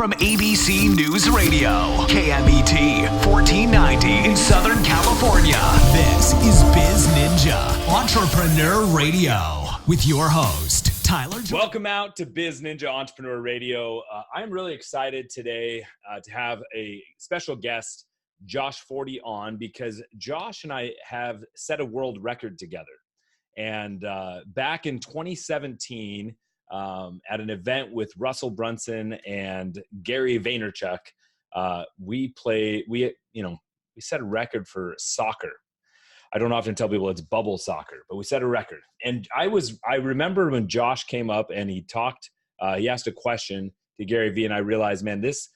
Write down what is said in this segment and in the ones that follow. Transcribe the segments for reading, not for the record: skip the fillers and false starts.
from ABC News Radio, KMET 1490 in Southern California. This is BizNinja Entrepreneur Radio with your host, Tyler. Welcome out to BizNinja Entrepreneur Radio. I'm really excited today to have a special guest, Josh Forti, on because Josh and I have set a world record together. And back in 2017, at an event with Russell Brunson and Gary Vaynerchuk, we set a record for soccer. I don't often tell people it's bubble soccer, but we set a record. And I remember when Josh came up and he asked a question to Gary Vee, and I realized, man, this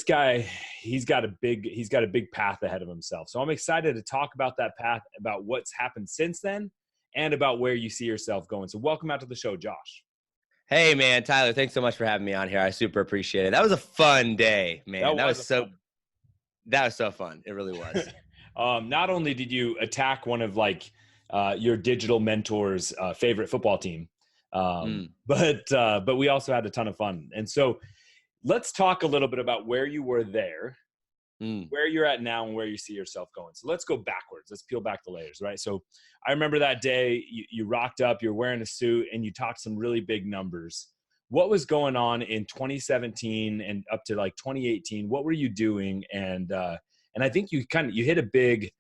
guy, he's got a big path ahead of himself. So I'm excited to talk about that path, about what's happened since then, and about where you see yourself going. So welcome out to the show, Josh. Hey, man, Tyler, thanks so much for having me on here. I super appreciate it. That was a fun day, man. That was so fun. It really was. Not only did you attack one of your digital mentor's favorite football team, but we also had a ton of fun. And so let's talk a little bit about where you were there, where you're at now, and where you see yourself going. So let's go backwards. Let's peel back the layers, right? So I remember that day you rocked up, you're wearing a suit, and you talked some really big numbers. What was going on in 2017 and up to 2018? What were you doing? And I think you hit a big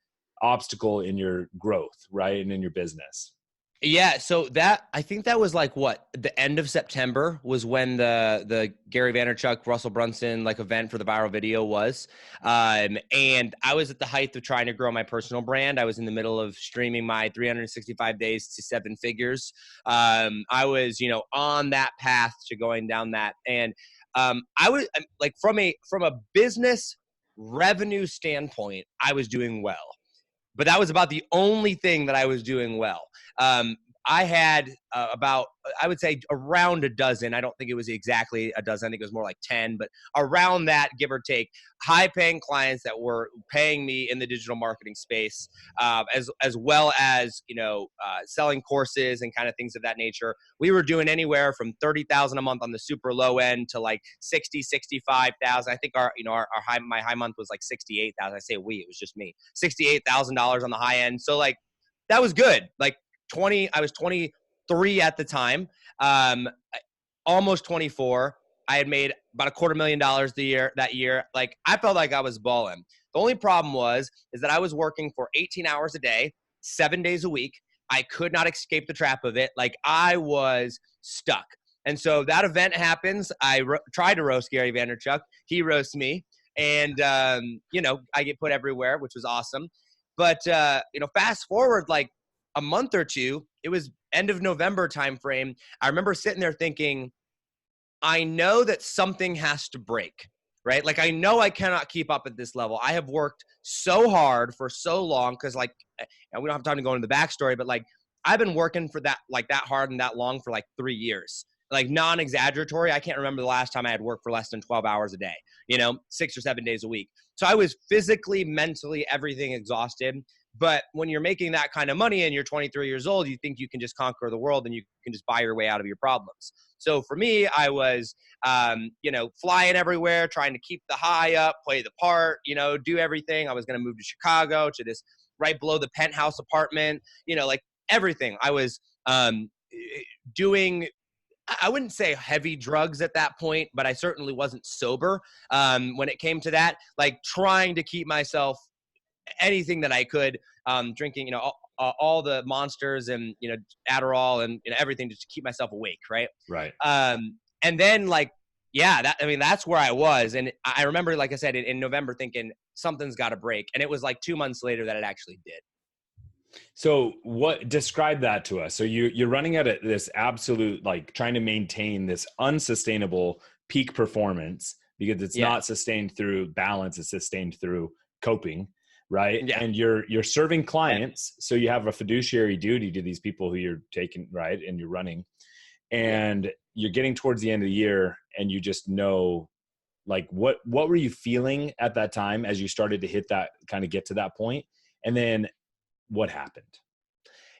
obstacle in your growth, right? And in your business. Yeah. So I think that was the end of September was when the Gary Vaynerchuk, Russell Brunson, event for the viral video was. And I was at the height of trying to grow my personal brand. I was in the middle of streaming my 365 days to 7 figures. I was, on that path to going down that. And I was from a business revenue standpoint, I was doing well. But that was about the only thing that I was doing well. I had I would say around a dozen. I don't think it was exactly a dozen. I think it was more like 10, but around that, give or take, high-paying clients that were paying me in the digital marketing space, as well as selling courses and kind of things of that nature. We were doing anywhere from $30,000 a month on the super low end to $60,000, $65,000. I think my high month was $68,000. I say we, it was just me. $68,000 on the high end. So that was good. I was 23 at the time, almost 24. I had made about $250,000 that year. I felt like I was balling. The only problem is that I was working for 18 hours a day, 7 days a week. I could not escape the trap of it. I was stuck. And so that event happens. I tried to roast Gary Vaynerchuk. He roasts me. And, I get put everywhere, which was awesome. But, fast forward, a month or two, it was end of November timeframe. I remember sitting there thinking, I know that something has to break, right? I know I cannot keep up at this level. I have worked so hard for so long because and we don't have time to go into the backstory, but I've been working for that, that hard and that long for 3 years. Non-exaggeratory, I can't remember the last time I had worked for less than 12 hours a day, 6 or 7 days a week. So I was physically, mentally, everything exhausted. But when you're making that kind of money and you're 23 years old, you think you can just conquer the world and you can just buy your way out of your problems. So for me, I was, flying everywhere, trying to keep the high up, play the part, do everything. I was going to move to Chicago to this right below the penthouse apartment, everything. I was doing, I wouldn't say heavy drugs at that point, but I certainly wasn't sober when it came to that, trying to keep myself anything that I could, drinking, all the monsters and, Adderall and everything just to keep myself awake. Right. Right. And then that's where I was. And I remember, like I said, in November thinking something's got to break. And it was 2 months later that it actually did. So describe that to us. So you're running at this absolute, trying to maintain this unsustainable peak performance because it's not sustained through balance. It's sustained through coping. Right. Yeah. And you're serving clients. So you have a fiduciary duty to these people who you're taking, right. And you're running and you're getting towards the end of the year and you just know, what were you feeling at that time as you started to hit that kind of get to that point? And then what happened?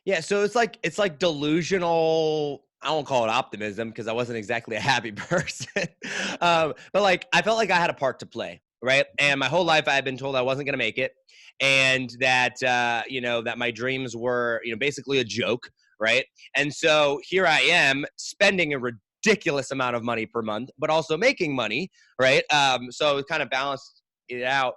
Yeah. So it's like delusional I won't call it optimism because I wasn't exactly a happy person. But like, I felt like I had a part to play, right? And my whole life I had been told I wasn't going to make it, and that, you know, that my dreams were, you know, basically a joke, right? And so here I am spending a ridiculous amount of money per month, but also making money, right? So it kind of balanced it out.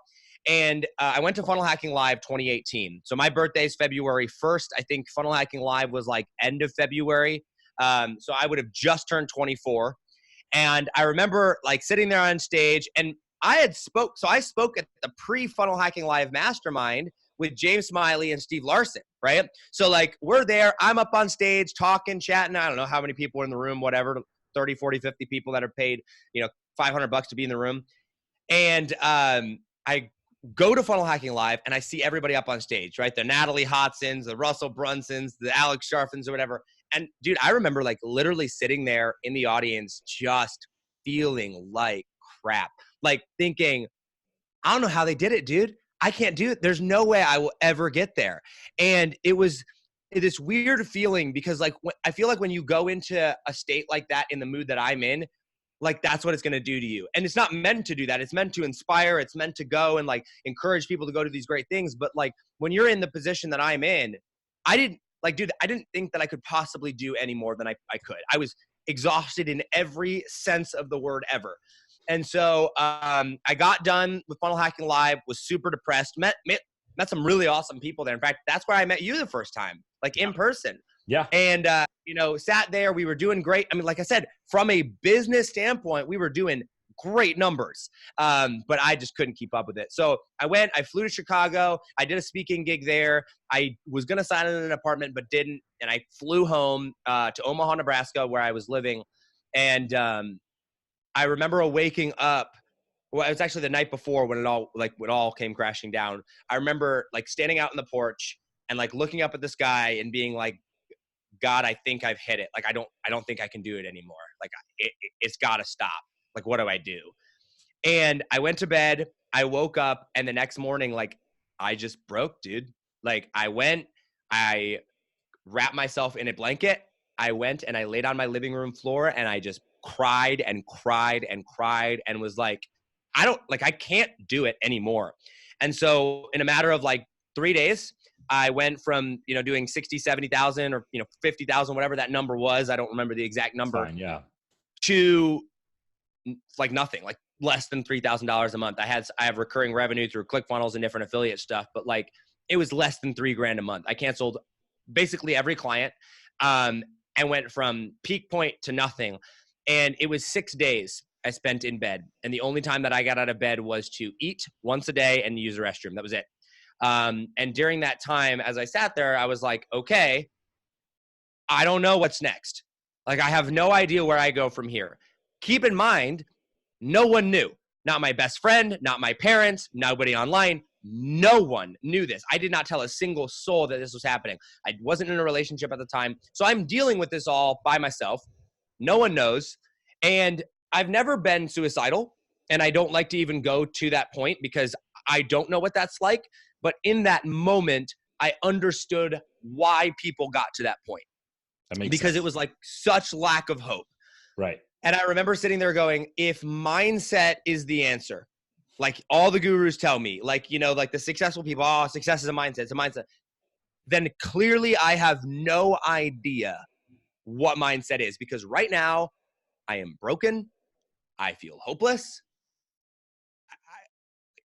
And I went to Funnel Hacking Live 2018. So my birthday is February 1st. I think Funnel Hacking Live was like end of February. So I would have just turned 24. And I remember like sitting there on stage, and I spoke at the pre-Funnel Hacking Live Mastermind with James Smiley and Steve Larson, right? So like we're there, I'm up on stage talking, chatting. I don't know how many people are in the room, whatever, 30, 40, 50 people that are paid, you know, $500 to be in the room. And I go to Funnel Hacking Live and I see everybody up on stage, right? The Natalie Hodsons, the Russell Brunsons, the Alex Sharfins or whatever. And dude, I remember like literally sitting there in the audience, just feeling like crap, like thinking, I don't know how they did it, dude. I can't do it. There's no way I will ever get there. And it was this weird feeling because like, I feel like when you go into a state like that in the mood that I'm in, like that's what it's going to do to you. And it's not meant to do that. It's meant to inspire. It's meant to go and like encourage people to go do these great things. But like when you're in the position that I'm in, I didn't think that I could possibly do any more than I could. I was exhausted in every sense of the word ever. And so I got done with Funnel Hacking Live, was super depressed, met some really awesome people there. In fact, that's where I met you the first time, like in person. Yeah. And, you know, sat there, we were doing great. I mean, like I said, from a business standpoint, we were doing great numbers, but I just couldn't keep up with it. So I flew to Chicago. I did a speaking gig there. I was going to sign in an apartment, but didn't. And I flew home to Omaha, Nebraska, where I was living. And I remember waking up. Well, it was actually the night before when it all came crashing down. I remember like standing out in the porch and like looking up at the sky and being like, God, I think I've hit it. Like, I don't think I can do it anymore. Like it's got to stop. Like, what do I do? And I went to bed, I woke up, and the next morning, like I just broke, dude. Like I wrapped myself in a blanket. I went and I laid on my living room floor and I just cried and cried and cried and was like, I can't do it anymore. And so in a matter of like 3 days, I went from, you know, doing 60, 70,000 or, you know, 50,000, whatever that number was. I don't remember the exact number. Fine, yeah. To like nothing, like less than $3,000 a month. I have recurring revenue through ClickFunnels and different affiliate stuff, but like it was less than $3,000 a month. I canceled basically every client and went from peak point to nothing. And it was 6 days I spent in bed. And the only time that I got out of bed was to eat once a day and use the restroom. That was it. And during that time, as I sat there, I was like, okay, I don't know what's next. Like, I have no idea where I go from here. Keep in mind, no one knew. Not my best friend, not my parents, nobody online. No one knew this. I did not tell a single soul that this was happening. I wasn't in a relationship at the time. So I'm dealing with this all by myself. No one knows. And I've never been suicidal. And I don't like to even go to that point because I don't know what that's like. But in that moment, I understood why people got to that point. That makes because sense. It was like such lack of hope. Right. And I remember sitting there going, if mindset is the answer, like all the gurus tell me, like, you know, like the successful people, oh, success is a mindset, it's a mindset. Then clearly I have no idea what mindset is because right now I am broken. I feel hopeless.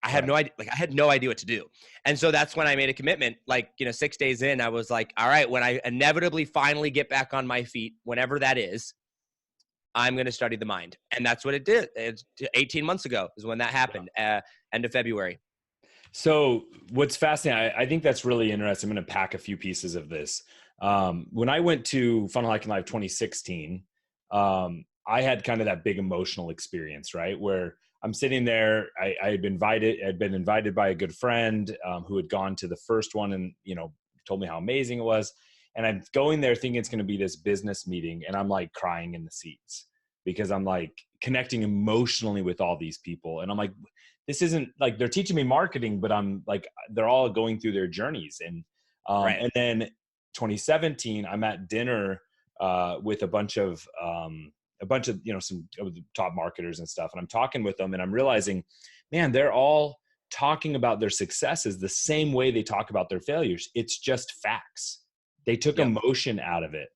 I had no idea. Like I had no idea what to do. And so that's when I made a commitment. Like, you know, 6 days in, I was like, all right, when I inevitably finally get back on my feet, whenever that is, I'm going to study the mind. And that's what it did. It's 18 months ago is when that happened, end of February. So what's fascinating, I think that's really interesting. I'm going to pack a few pieces of this. When I went to Funnel Hacking Live 2016, I had kind of that big emotional experience, right? Where I'm sitting there, I'd been invited by a good friend who had gone to the first one and, you know, told me how amazing it was. And I'm going there thinking it's going to be this business meeting. And I'm like crying in the seats because I'm like connecting emotionally with all these people. And I'm like, this isn't like, they're teaching me marketing, but I'm like, they're all going through their journeys. And, Right. And then 2017, I'm at dinner with a bunch of some of the top marketers and stuff, and I'm talking with them, and I'm realizing, man, they're all talking about their successes the same way they talk about their failures. It's just facts. They took emotion out of it.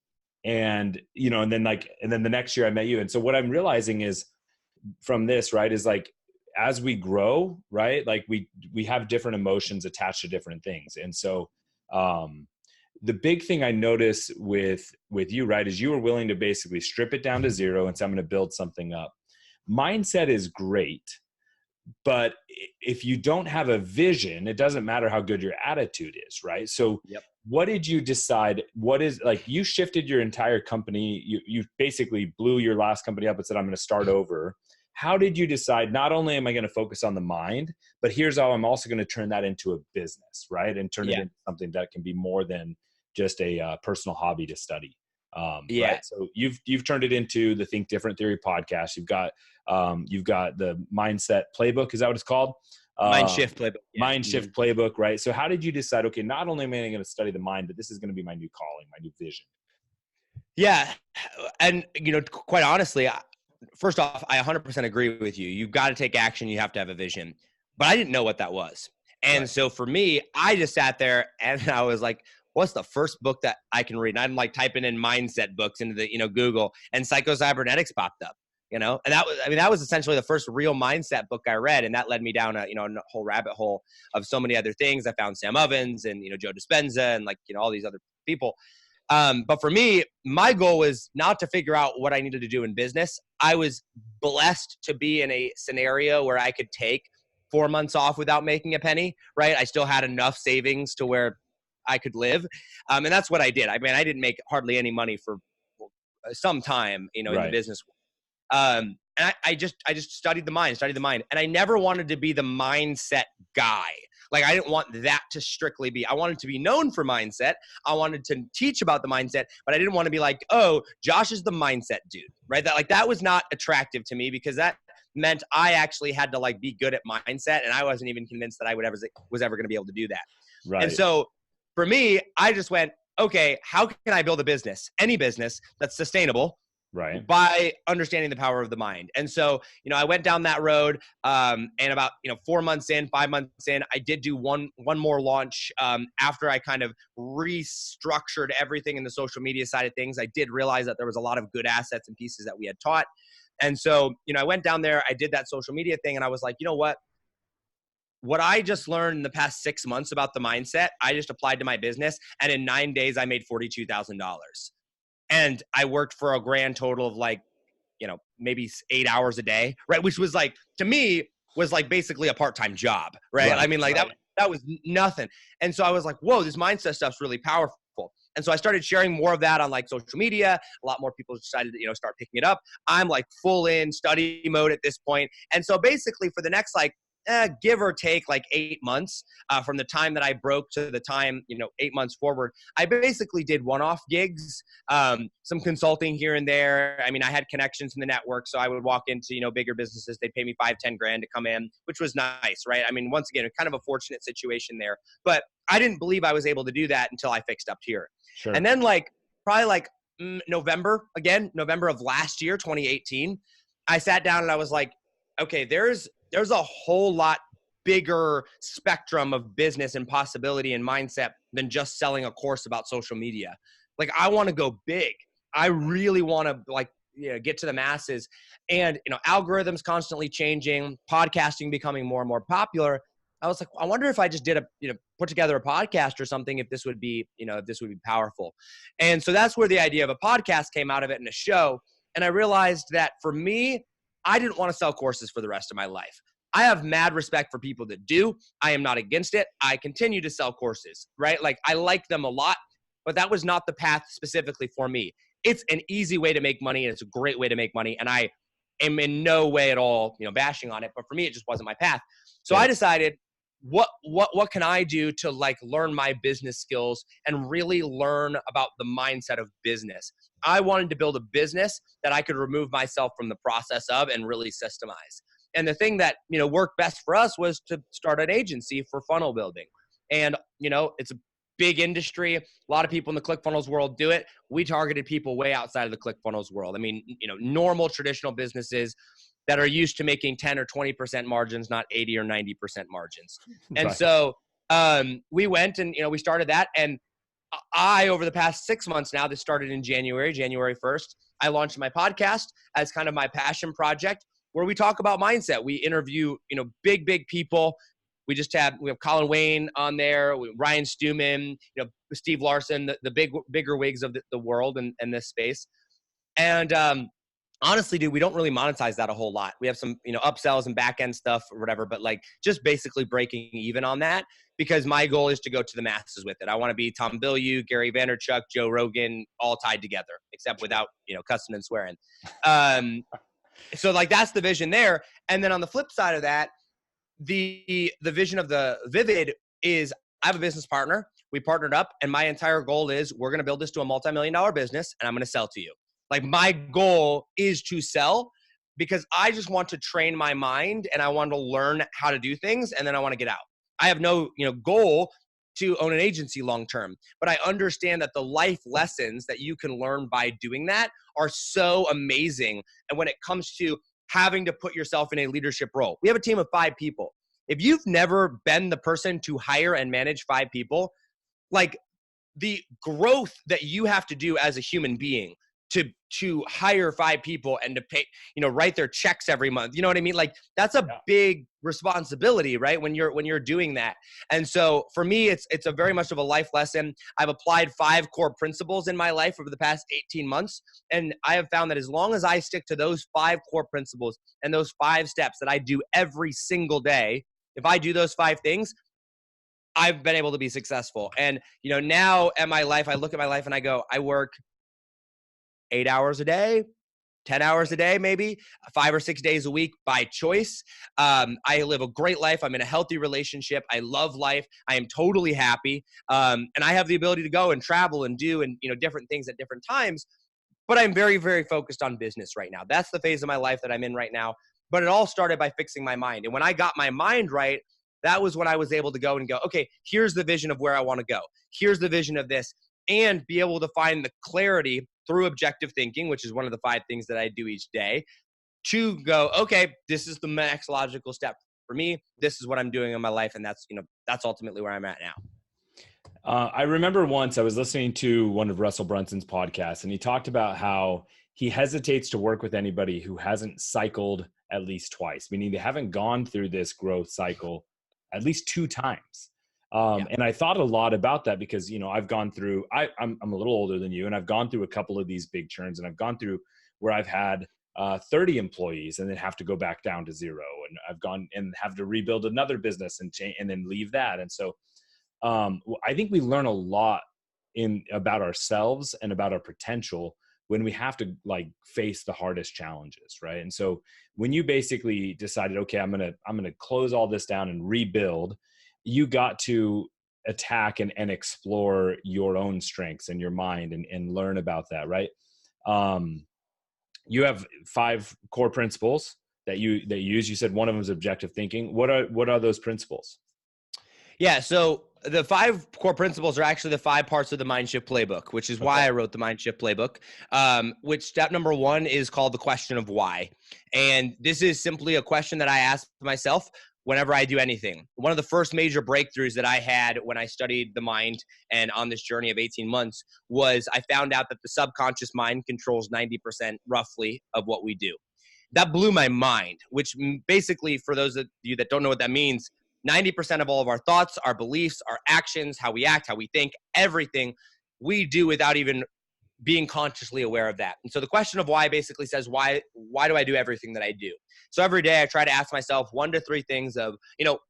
And, and then the next year I met you. And so what I'm realizing is from this, right, is like, as we grow, right, like we have different emotions attached to different things. And so, the big thing I notice with you, right, is you were willing to basically strip it down to zero and say, I'm going to build something up. Mindset is great, but if you don't have a vision, it doesn't matter how good your attitude is, right? So what did you decide? What is, like, you shifted your entire company. You basically blew your last company up and said, I'm going to start over. How did you decide, not only am I going to focus on the mind, but here's how I'm also going to turn that into a business, right? And turn it into something that can be more than just a personal hobby to study. Right? So you've turned it into the Think Different Theory podcast. You've got the Mindset Playbook. Is that what it's called? MindShift Playbook. MindShift Playbook, right? So how did you decide, okay, not only am I going to study the mind, but this is going to be my new calling, my new vision? Yeah. And, quite honestly, first off, I 100% agree with you. You've got to take action. You have to have a vision. But I didn't know what that was. And so for me, I just sat there and I was like, what's the first book that I can read? And I'm like typing in mindset books into the, Google, and Psycho-Cybernetics popped up, and that was essentially the first real mindset book I read. And that led me down a whole rabbit hole of so many other things. I found Sam Ovens and, Joe Dispenza and all these other people. But for me, my goal was not to figure out what I needed to do in business. I was blessed to be in a scenario where I could take 4 months off without making a penny, right? I still had enough savings to where I could live. And that's what I did. I mean, I didn't make hardly any money for some time, in the business. And I just studied the mind. And I never wanted to be the mindset guy. Like, I didn't want that to strictly be, I wanted to be known for mindset. I wanted to teach about the mindset, but I didn't want to be like, oh, Josh is the mindset dude, right? That was not attractive to me, because that meant I actually had to be good at mindset. And I wasn't even convinced that I was ever going to be able to do that. Right. And so for me, I just went, okay, how can I build a business, any business that's sustainable, right, by understanding the power of the mind? And so, I went down that road, and about, 5 months in, I did do one more launch. After I kind of restructured everything in the social media side of things, I did realize that there was a lot of good assets and pieces that we had taught. And so, I went down there, I did that social media thing, and I was like, you know what I just learned in the past 6 months about the mindset, I just applied to my business. And in 9 days, I made $42,000. And I worked for a grand total of maybe 8 hours a day, right? Which was to me, was basically a part-time job, right? I mean, that was nothing. And so I was like, whoa, this mindset stuff's really powerful. And so I started sharing more of that on social media. A lot more people decided to, start picking it up. I'm full in study mode at this point. And so basically for the next give or take 8 months, from the time that I broke to the time, 8 months forward, I basically did one-off gigs, some consulting here and there. I mean, I had connections in the network, so I would walk into, bigger businesses. They'd pay me $5-10 grand to come in, which was nice, right? I mean, once again, kind of a fortunate situation there, but I didn't believe I was able to do that until I fixed up here. Sure. And then probably November of last year, 2018, I sat down and I was like, okay, there's a whole lot bigger spectrum of business and possibility and mindset than just selling a course about social media. I want to go big. I really want to get to the masses, and, algorithms constantly changing, podcasting becoming more and more popular. I was like, I wonder if I just did put together a podcast or something, if this would be powerful. And so that's where the idea of a podcast came out of it, in a show. And I realized that for me, I didn't want to sell courses for the rest of my life. I have mad respect for people that do. I am not against it. I continue to sell courses, right? I like them a lot, but that was not the path specifically for me. It's an easy way to make money, and it's a great way to make money. And I am in no way at all, bashing on it. But for me, it just wasn't my path. So I decided, what can I do to learn my business skills and really learn about the mindset of business? I wanted to build a business that I could remove myself from the process of and really systemize. And the thing that, worked best for us was to start an agency for funnel building. And, it's big industry. A lot of people in the ClickFunnels world do it. We targeted people way outside of the ClickFunnels world. I mean, normal traditional businesses that are used to making 10 or 20% margins, not 80 or 90% margins. And Right. so we went and, we started that. And over the past 6 months now, this started in January 1st, I launched my podcast as kind of my passion project where we talk about mindset. We interview, big people. We have Colin Wayne on there, Ryan Stewman, Steve Larson, the bigger wigs of the world in this space. And honestly, dude, we don't really monetize that a whole lot. We have some, upsells and back end stuff or whatever, but like just basically breaking even on that because my goal is to go to the masses with it. I want to be Tom Bilyeu, Gary Vaynerchuk, Joe Rogan, all tied together, except without, cussing and swearing. So like that's the vision there. And then on the flip side of that, the vision of the Vivid is I have a business partner. We partnered up and my entire goal is we're going to build this to a multi-million-dollar business and I'm going to sell to you. Like my goal is to sell because I just want to train my mind and I want to learn how to do things and then I want to get out. I have no, goal to own an agency long-term, but I understand that the life lessons that you can learn by doing that are so amazing. And when it comes to having to put yourself in a leadership role, we have a team of 5 people. If you've never been the person to hire and manage 5 people, like the growth that you have to do as a human being to hire 5 people and to pay, write their checks every month. You know what I mean? Like that's a big responsibility, right? When you're doing that. And so for me, it's a very much of a life lesson. I've applied 5 core principles in my life over the past 18 months. And I have found that as long as I stick to those 5 core principles and those 5 steps that I do every single day, if I do those 5 things, I've been able to be successful. And, now at my life, I look at my life and I go, I work 8 hours a day, 10 hours a day, maybe 5 or 6 days a week by choice. I live a great life. I'm in a healthy relationship. I love life. I am totally happy. And I have the ability to go and travel and do, and, different things at different times, but I'm very, very focused on business right now. That's the phase of my life that I'm in right now. But it all started by fixing my mind. And when I got my mind right, that was when I was able to go, okay, here's the vision of where I want to go. Here's the vision of this, and be able to find the clarity through objective thinking, which is one of the 5 things that I do each day, to go, okay, this is the next logical step for me. This is what I'm doing in my life. And that's ultimately where I'm at now. I remember once I was listening to one of Russell Brunson's podcasts, and he talked about how he hesitates to work with anybody who hasn't cycled at least twice, meaning they haven't gone through this growth cycle at least 2 times. And I thought a lot about that because, I've gone through, I'm a little older than you, and I've gone through a couple of these big churns, and I've gone through where I've had 30 employees and then have to go back down to 0. And I've gone and have to rebuild another business and change and then leave that. And so I think we learn a lot about ourselves and about our potential when we have to face the hardest challenges. Right. And so when you basically decided, okay, I'm going to close all this down and rebuild, you got to attack and explore your own strengths and your mind and learn about that, right? You have 5 core principles that you use. You said one of them is objective thinking. What are those principles? Yeah, so the 5 core principles are actually the 5 parts of the MindShift Playbook, which is why I wrote the MindShift Playbook, which step number 1 is called the question of why. And this is simply a question that I ask myself whenever I do anything. One of the first major breakthroughs that I had when I studied the mind and on this journey of 18 months was I found out that the subconscious mind controls 90% roughly of what we do. That blew my mind, which basically, for those of you that don't know what that means, 90% of all of our thoughts, our beliefs, our actions, how we act, how we think, everything we do without even being consciously aware of that. And so the question of why basically says, why do I do everything that I do? So every day I try to ask myself 1 to 3 things of,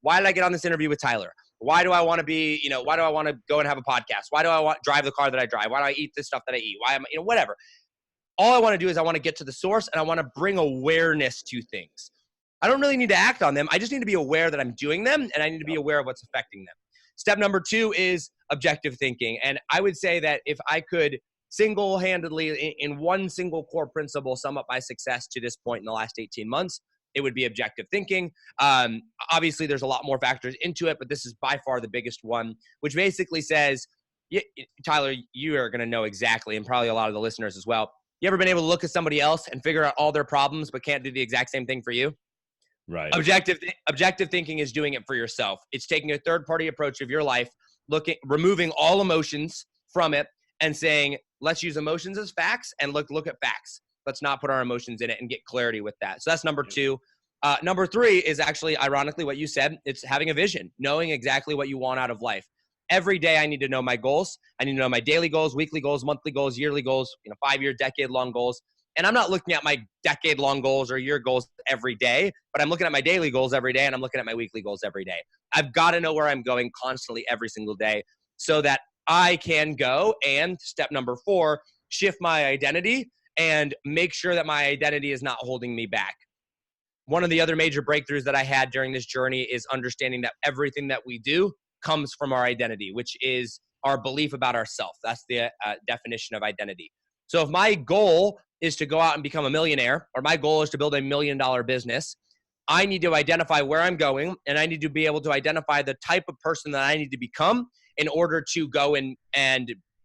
why did I get on this interview with Tyler? Why do I want to be, why do I want to go and have a podcast? Why do I want drive the car that I drive? Why do I eat this stuff that I eat? Why am I, whatever. All I want to do is I want to get to the source and I want to bring awareness to things. I don't really need to act on them. I just need to be aware that I'm doing them, and I need to be aware of what's affecting them. Step number 2 is objective thinking. And I would say that if I could single-handedly in one single core principle sum up my success to this point in the last 18 months, it would be objective thinking. Obviously, there's a lot more factors into it, but this is by far the biggest one, which basically says, Tyler, you are going to know exactly, and probably a lot of the listeners as well. You ever been able to look at somebody else and figure out all their problems, but can't do the exact same thing for you? Right. Objective thinking is doing it for yourself. It's taking a third-party approach of your life, removing all emotions from it, and saying, let's use emotions as facts and look at facts. Let's not put our emotions in it and get clarity with that. So that's number 2. Number 3 is actually, ironically, what you said. It's having a vision, knowing exactly what you want out of life. Every day I need to know my goals. I need to know my daily goals, weekly goals, monthly goals, yearly goals, 5-year, decade-long goals. And I'm not looking at my decade-long goals or year goals every day, but I'm looking at my daily goals every day, and I'm looking at my weekly goals every day. I've got to know where I'm going constantly every single day so that I can go and, step number 4, shift my identity and make sure that my identity is not holding me back. One of the other major breakthroughs that I had during this journey is understanding that everything that we do comes from our identity, which is our belief about ourselves. That's the definition of identity. So if my goal is to go out and become a millionaire, or my goal is to build $1 million business, I need to identify where I'm going, and I need to be able to identify the type of person that I need to become in order to go and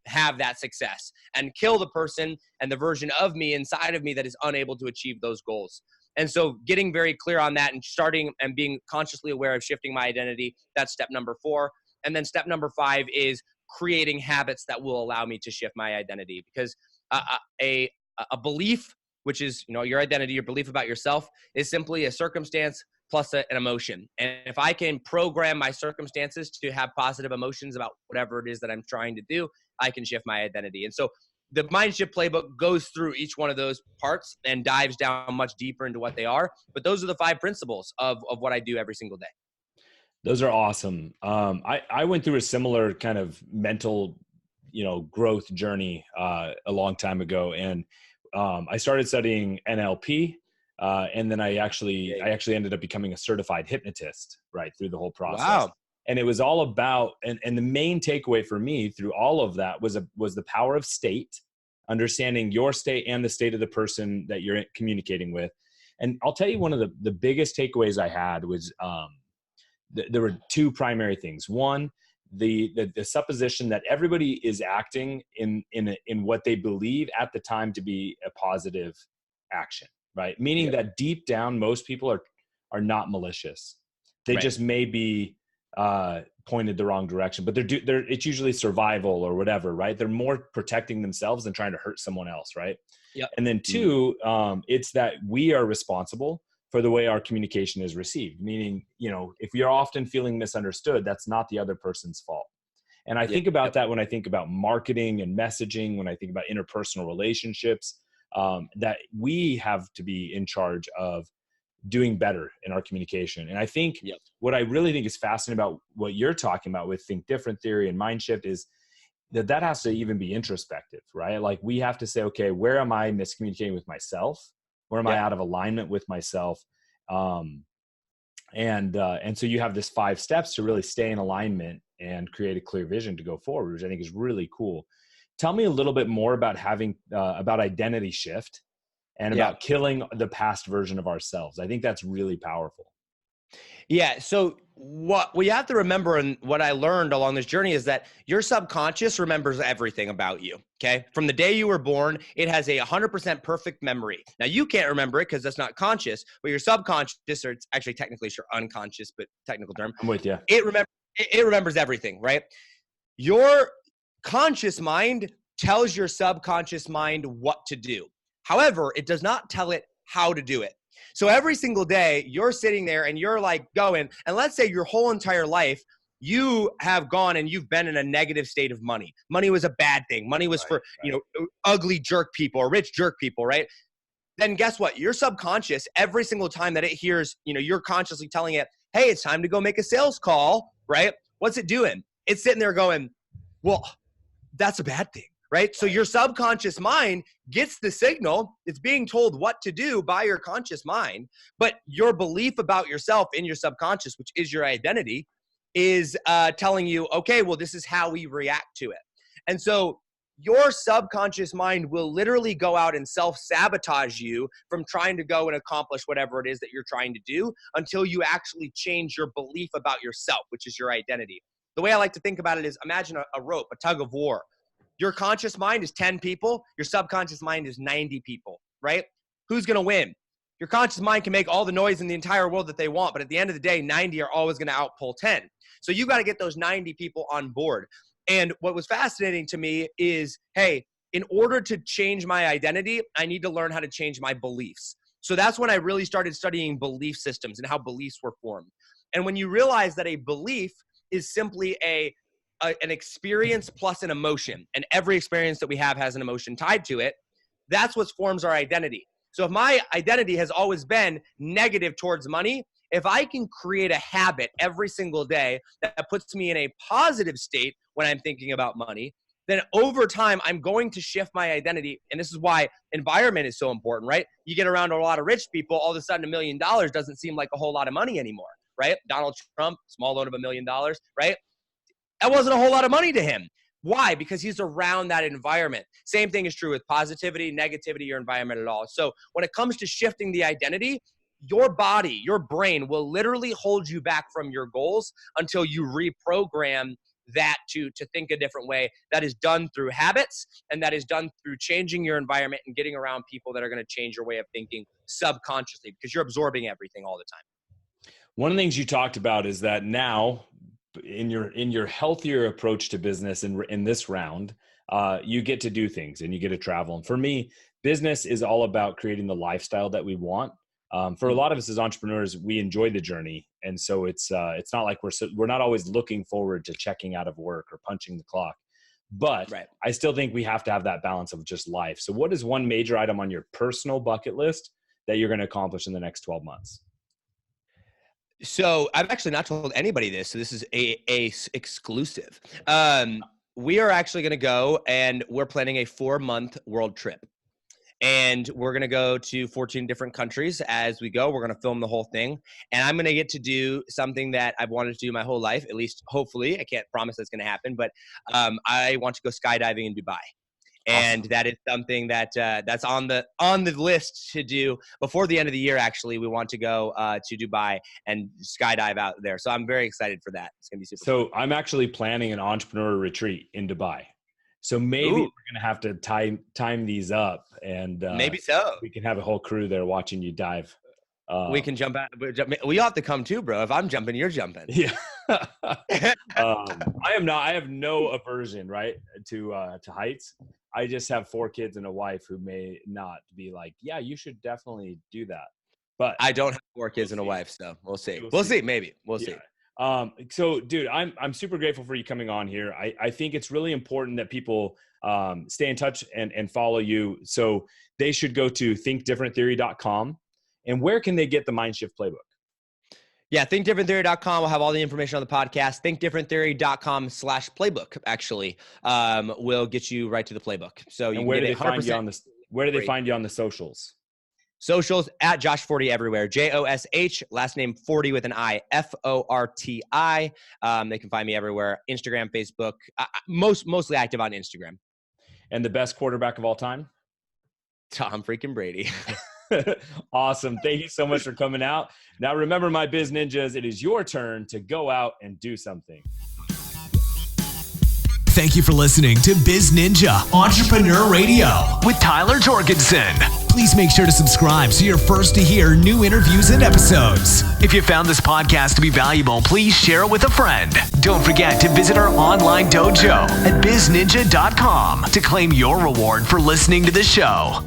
have that success, and kill the person and the version of me inside of me that is unable to achieve those goals. And so getting very clear on that and starting and being consciously aware of shifting my identity, that's step number 4. And then step number 5 is creating habits that will allow me to shift my identity, because a belief, which is, your identity, your belief about yourself, is simply a circumstance plus an emotion. And if I can program my circumstances to have positive emotions about whatever it is that I'm trying to do, I can shift my identity. And so the MindShift Playbook goes through each one of those parts and dives down much deeper into what they are. But those are the 5 principles of what I do every single day. Those are awesome. I went through a similar kind of mental, growth journey a long time ago. And I started studying NLP. And then I actually ended up becoming a certified hypnotist right through the whole process. Wow. And it was all about, and the main takeaway for me through all of that was the power of state, understanding your state and the state of the person that you're communicating with. And I'll tell you, one of the biggest takeaways I had was, there were 2 primary things. One, the supposition that everybody is acting in what they believe at the time to be a positive action, right? Meaning that deep down, most people are not malicious. They just may be pointed the wrong direction, but it's usually survival or whatever, right? They're more protecting themselves than trying to hurt someone else, right? Yep. And then 2, it's that we are responsible for the way our communication is received. Meaning, if you're often feeling misunderstood, that's not the other person's fault. And I think about that when I think about marketing and messaging, when I think about interpersonal relationships, that we have to be in charge of doing better in our communication. And I think what I really think is fascinating about what you're talking about with Think Different theory and MindShift is that has to even be introspective, right? Like, we have to say, okay, where am I miscommunicating with myself? Where am I out of alignment with myself? And so you have this 5 steps to really stay in alignment and create a clear vision to go forward, which I think is really cool. Tell me a little bit more about about identity shift and about killing the past version of ourselves. I think that's really powerful. Yeah. So what we have to remember, and what I learned along this journey, is that your subconscious remembers everything about you. Okay. From the day you were born, it has a 100% perfect memory. Now, you can't remember it because that's not conscious, but your subconscious, or it's actually technically it's your unconscious, but technical term. I'm with you. It remembers everything, right? Your conscious mind tells your subconscious mind what to do. However, it does not tell it how to do it. So every single day you're sitting there and you're like going, and let's say your whole entire life, you have gone and you've been in a negative state of money. Money was a bad thing. Money was for, ugly jerk people or rich jerk people, right? Then guess what? Your subconscious, every single time that it hears, you're consciously telling it, hey, it's time to go make a sales call, right? What's it doing? It's sitting there going, well, that's a bad thing. Right? So your subconscious mind gets the signal. It's being told what to do by your conscious mind, but your belief about yourself in your subconscious, which is your identity, is telling you, okay, well, this is how we react to it. And so your subconscious mind will literally go out and self-sabotage you from trying to go and accomplish whatever it is that you're trying to do until you actually change your belief about yourself, which is your identity. The way I like to think about it is imagine a rope, a tug of war. Your conscious mind is 10 people. Your subconscious mind is 90 people, right? Who's going to win? Your conscious mind can make all the noise in the entire world that they want, but at the end of the day, 90 are always going to outpull 10. So you got to get those 90 people on board. And what was fascinating to me is, hey, in order to change my identity, I need to learn how to change my beliefs. So that's when I really started studying belief systems and how beliefs were formed. And when you realize that a belief is simply an experience plus an emotion, and every experience that we have has an emotion tied to it, that's what forms our identity. So if my identity has always been negative towards money, if I can create a habit every single day that puts me in a positive state when I'm thinking about money, then over time, I'm going to shift my identity. And this is why environment is so important, right? You get around a lot of rich people, all of a sudden $1 million doesn't seem like a whole lot of money anymore, right? Donald Trump, small loan of $1 million, right? That wasn't a whole lot of money to him. Why? Because he's around that environment. Same thing is true with positivity, negativity, your environment at all. So when it comes to shifting the identity, your body, your brain will literally hold you back from your goals until you reprogram that to think a different way. That is done through habits, and that is done through changing your environment and getting around people that are going to change your way of thinking subconsciously, because you're absorbing everything all the time. One of the things you talked about is that now in your healthier approach to business in this round, you get to do things and you get to travel. And for me, business is all about creating the lifestyle that we want. For a lot of us as entrepreneurs, we enjoy the journey. And so it's not like we're not always looking forward to checking out of work or punching the clock, but right. I still think we have to have that balance of just life. So what is one major item on your personal bucket list that you're going to accomplish in the next 12 months? So I've actually not told anybody this. So this is a exclusive. We are actually going to go, and we're planning a 4-month world trip. And we're going to go to 14 different countries as we go. We're going to film the whole thing. And I'm going to get to do something that I've wanted to do my whole life, at least hopefully. I can't promise that's going to happen, but I want to go skydiving in Dubai. And awesome. That is something that that's on the list to do before the end of the year. Actually, we want to go to Dubai and skydive out there. So I'm very excited for that. It's going to be super fun. I'm actually planning an entrepreneur retreat in Dubai. So maybe we're going to have to time these up, and maybe so we can have a whole crew there watching you dive. We can jump out. We all have to come too, bro. If I'm jumping, you're jumping. Yeah. I have no aversion, right, to heights. I just have 4 kids and a wife who may not be like, yeah, you should definitely do that. But I don't have 4 kids and a wife, so we'll see. We'll see. Maybe we'll see. So dude, I'm super grateful for you coming on here. I think it's really important that people stay in touch and follow you. So they should go to thinkdifferenttheory.com. And where can they get the MindShift Playbook? Yeah, thinkdifferenttheory.com will have all the information on the podcast. Thinkdifferenttheory.com/playbook actually will get you right to the playbook. So you where do they find you on this? Where do they find you on the socials? Socials at Josh Forti everywhere. JOSH, last name Forti with an I, FORTI. They can find me everywhere. Instagram, Facebook, mostly active on Instagram. And the best quarterback of all time? Tom freaking Brady. Awesome. Thank you so much for coming out. Now remember, my Biz Ninjas, it is your turn to go out and do something. Thank you for listening to Biz Ninja Entrepreneur Radio with Tyler Jorgenson. Please make sure to subscribe so you're first to hear new interviews and episodes. If you found this podcast to be valuable, please share it with a friend. Don't forget to visit our online dojo at bizninja.com to claim your reward for listening to the show.